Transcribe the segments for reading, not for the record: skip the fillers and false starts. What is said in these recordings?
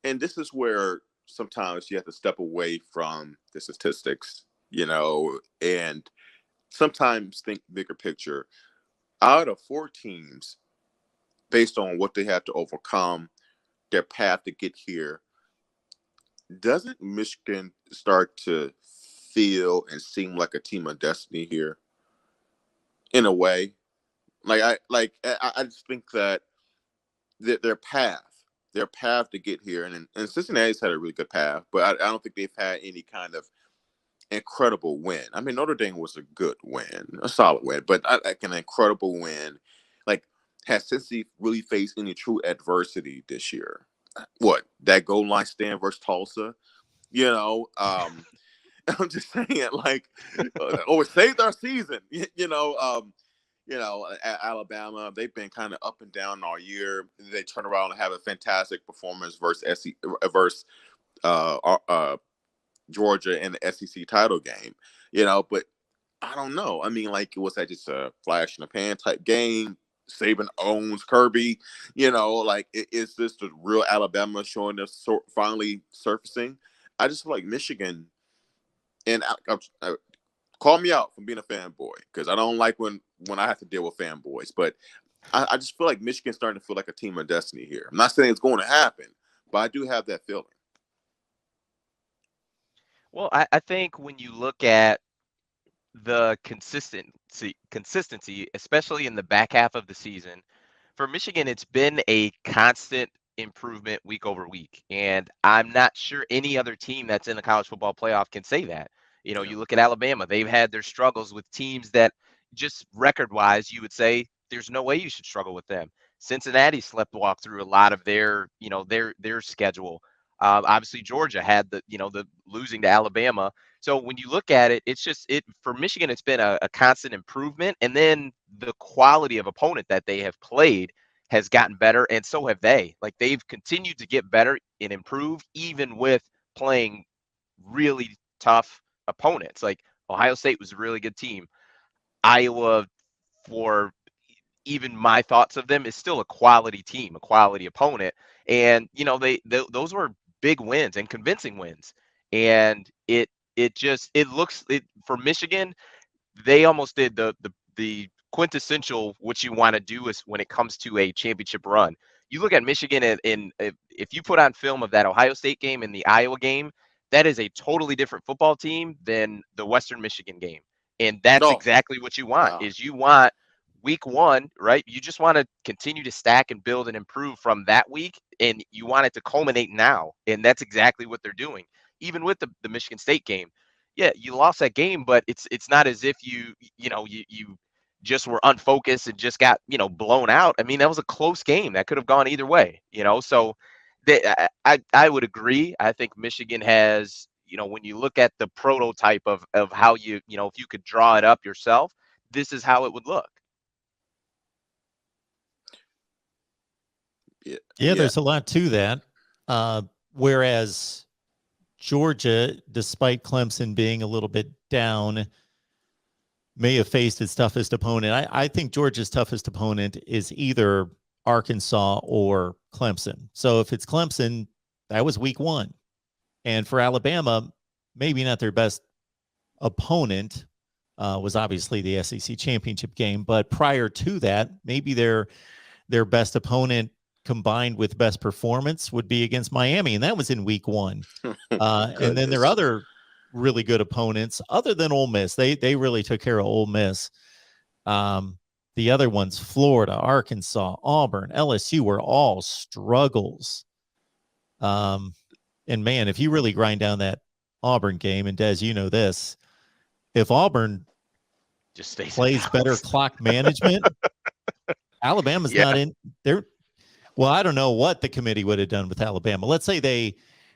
and this is where sometimes you have to step away from the statistics, and sometimes think bigger picture. Out of four teams, based on what they have to overcome, their path to get here, doesn't Michigan start to feel and seem like a team of destiny here in a way? I just think that their path to get here, and Cincinnati's had a really good path, but I don't think they've had any kind of incredible win. I mean, Notre Dame was a good win, a solid win, but like an incredible win. Like, has Cincy really faced any true adversity this year? What, that goal line stand versus Tulsa? I'm just saying, like, it saved our season. Alabama, they've been kind of up and down all year. They turn around and have a fantastic performance versus Georgia in the SEC title game. But I don't know. I mean, like, was that just a flash in the pan type game? Saban owns Kirby. Is this the real Alabama showing us finally surfacing? I just feel like Michigan, and call me out from being a fanboy, because I don't like when I have to deal with fanboys, but I just feel like Michigan's starting to feel like a team of destiny here. I'm not saying it's going to happen, but I do have that feeling. Well, I think when you look at the consistency, especially in the back half of the season, for Michigan, it's been a constant improvement week over week. And I'm not sure any other team that's in the college football playoff can say that. Yeah. You look at Alabama, they've had their struggles with teams that just record wise, you would say there's no way you should struggle with them. Cincinnati slept walk through a lot of their schedule. Obviously, Georgia had the losing to Alabama. So when you look at it, it's just for Michigan, it's been a constant improvement, and then the quality of opponent that they have played has gotten better, and so have they. Like, they've continued to get better and improve, even with playing really tough opponents. Like, Ohio State was a really good team. Iowa, for even my thoughts of them, is still a quality team, a quality opponent, and those were big wins and convincing wins, and it looks for Michigan, they almost did the quintessential what you want to do is when it comes to a championship run. You look at Michigan, in if you put on film of that Ohio State game and the Iowa game, that is a totally different football team than the Western Michigan game. And that's No. exactly what you want, is you want week one, right? You just want to continue to stack and build and improve from that week, and you want it to culminate now. And that's exactly what they're doing. Even with the Michigan State game, yeah, you lost that game, but it's not as if you just were unfocused and just got blown out. I mean, that was a close game that could have gone either way. So I would agree. I think Michigan has, when you look at the prototype of how if you could draw it up yourself, this is how it would look. Yeah, there's a lot to that. Whereas Georgia, despite Clemson being a little bit down, may have faced its toughest opponent. I think Georgia's toughest opponent is either Arkansas or Clemson. So if it's Clemson, that was week one. And for Alabama, maybe not their best opponent, was obviously the SEC championship game. But prior to that, maybe their best opponent combined with best performance would be against Miami. And that was in week one. And then their other really good opponents, other than Ole Miss, they really took care of Ole Miss. The other ones, Florida, Arkansas, Auburn, LSU, were all struggles. And man, if you really grind down that Auburn game, and Des, you know this, if Auburn just plays better clock management, Alabama's not in there. Well, I don't know what the committee would have done with Alabama. Let's say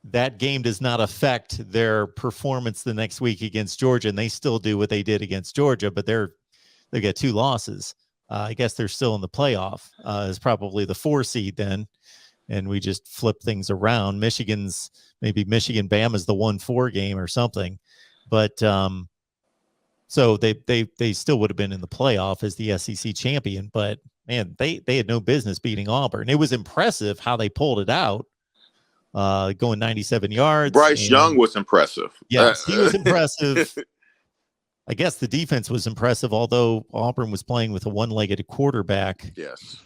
that game does not affect their performance the next week against Georgia, and they still do what they did against Georgia, but they get 2 losses. I guess they're still in the playoff. Is probably the 4 seed then, and we just flip things around. Maybe Michigan Bama's the 1-4 game or something, but so they still would have been in the playoff as the SEC champion. But man, they had no business beating Auburn. It was impressive how they pulled it out. going 97 yards. Bryce Young was impressive. Yes, he was impressive. I guess the defense was impressive, although Auburn was playing with a one-legged quarterback. Yes.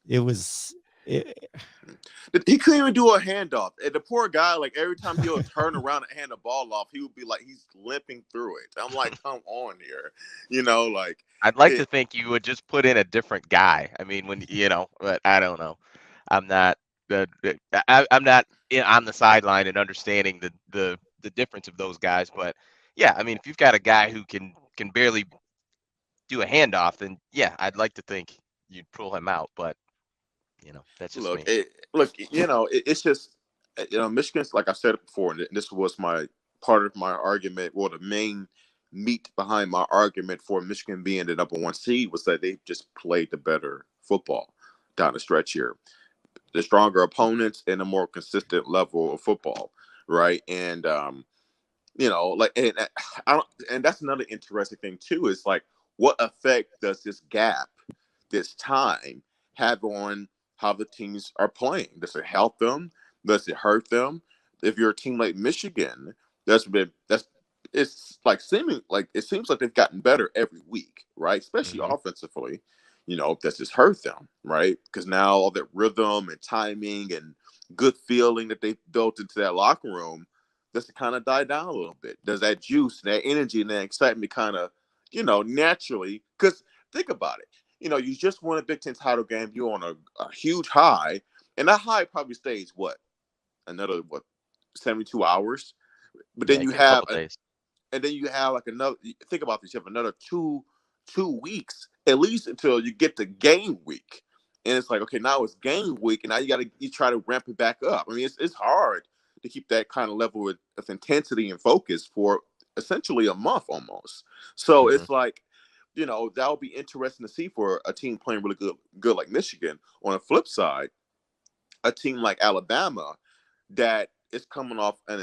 It was. He couldn't even do a handoff. And the poor guy, like every time he would turn around and hand the ball off, he would be like he's limping through it. I'm like, come on here, like. I'd like to think you would just put in a different guy. I mean, but I don't know. I'm not I'm not on the sideline and understanding the difference of those guys. But yeah, I mean, if you've got a guy who can barely do a handoff, then yeah, I'd like to think you'd pull him out. But that's just me. It's just Michigan's, like I said it before, and this was my part of my argument, or the main meat behind my argument for Michigan being the number one seed was that they just played the better football down the stretch here. The stronger opponents and a more consistent level of football, right? And and that's another interesting thing too, is like, what effect does this gap, this time, have on how the teams are playing? Does it help them? Does it hurt them? If you're a team like Michigan, it's like it seems like they've gotten better every week, right? Especially offensively. Does this hurt them, right? Because now all that rhythm and timing and good feeling that they built into that locker room, does it kind of die down a little bit? Does that juice, that energy, and that excitement kind of, naturally? Because think about it. You just won a Big Ten title game. You're on a huge high, and that high probably stays another 72 hours. But then you have, and then you have like another. Think about this. You have another two weeks at least until you get to game week, and it's like, okay, now it's game week, and now you try to ramp it back up. I mean, it's hard to keep that kind of level of intensity and focus for essentially a month almost. So it's like, that would be interesting to see for a team playing really good like Michigan. On the flip side, a team like Alabama that is coming off an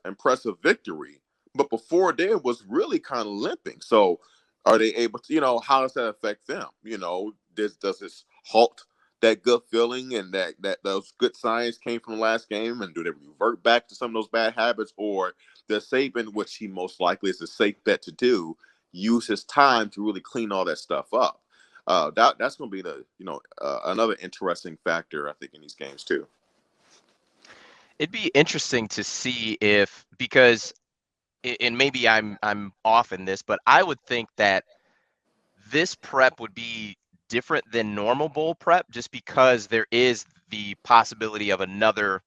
impressive victory, but before then was really kind of limping. So are they able to, how does that affect them? Does this halt that good feeling and that those good signs came from the last game, and do they revert back to some of those bad habits? Or does Saban, which he most likely is a safe bet to do, use his time to really clean all that stuff up? That's going to be another interesting factor, I think, in these games too. It'd be interesting to see because and maybe I'm off in this, but I would think that this prep would be different than normal bowl prep, just because there is the possibility of another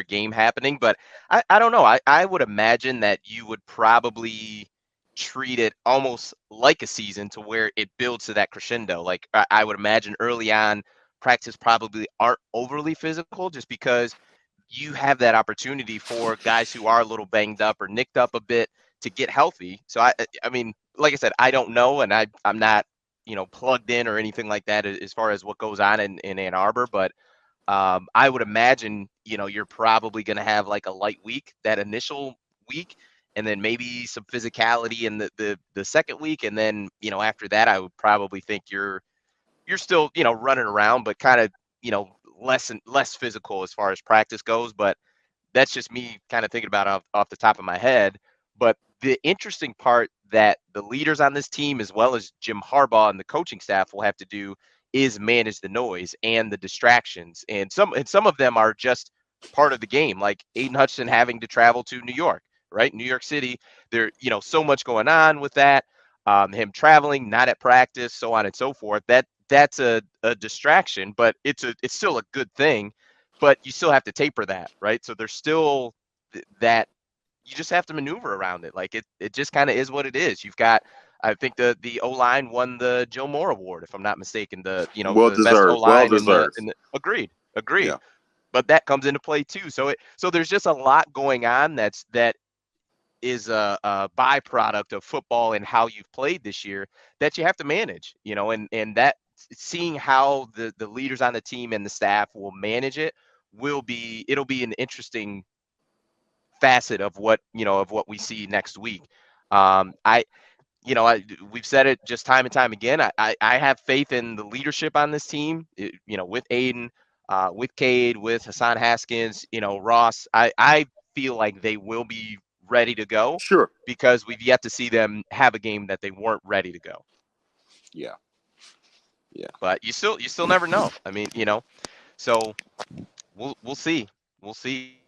game happening. But I don't know. I would imagine that you would probably treat it almost like a season, to where it builds to that crescendo. Like I would imagine early on, practice probably aren't overly physical, just because you have that opportunity for guys who are a little banged up or nicked up a bit to get healthy. So I mean, like I said, I don't know, and I'm not, plugged in or anything like that as far as what goes on in Ann Arbor. But I would imagine, you're probably going to have like a light week, that initial week, and then maybe some physicality in the second week. And then, after that, I would probably think you're still, running around, but kind of, less and less physical as far as practice goes. But that's just me kind of thinking about it off the top of my head. But the interesting part that the leaders on this team, as well as Jim Harbaugh and the coaching staff, will have to do is manage the noise and the distractions. And some of them are just part of the game, like Aiden Hutchinson having to travel to New York, right? New York City. There, so much going on with that. Him traveling, not at practice, so on and so forth. That's a distraction, but it's still a good thing. But you still have to taper that, right? So there's still that you just have to maneuver around it. Like it just kind of is what it is. You've got, I think the O-line won the Joe Moore Award, if I'm not mistaken. The best O-line in the agreed. Yeah. But that comes into play too. So there's just a lot going on that is a byproduct of football and how you've played this year that you have to manage, and that seeing how the leaders on the team and the staff will manage it it'll be an interesting facet of what we see next week. We've said it just time and time again. I have faith in the leadership on this team, with Aiden, with Cade, with Hassan Haskins, Ross, I feel like they will be ready to go Sure. because we've yet to see them have a game that they weren't ready to go. Yeah. Yeah. But you still never know. I mean, so we'll see. We'll see.